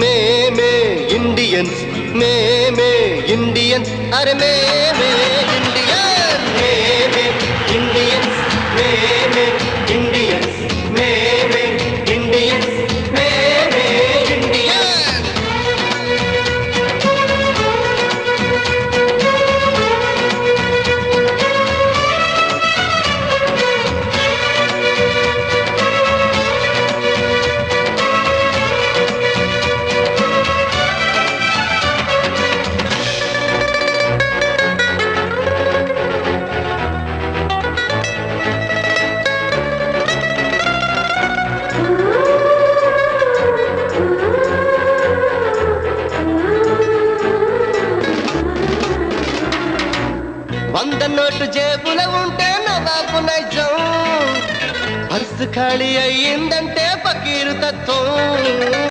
మేమే ఇండియన్స్ మేమే ఇండియన్స్ అరే మేమే ఇండియన్స్ మేమే ఇండియన్స్ మేమే ఇండియన్స్ మేమే ఇండియన్స్ మేమే ఇండియన్స్ వంద నోటు జేబుల ఉంటే నవాబు నైజం పర్సు ఖాళీ అయ్యిందంటే ఫకీరు తత్వం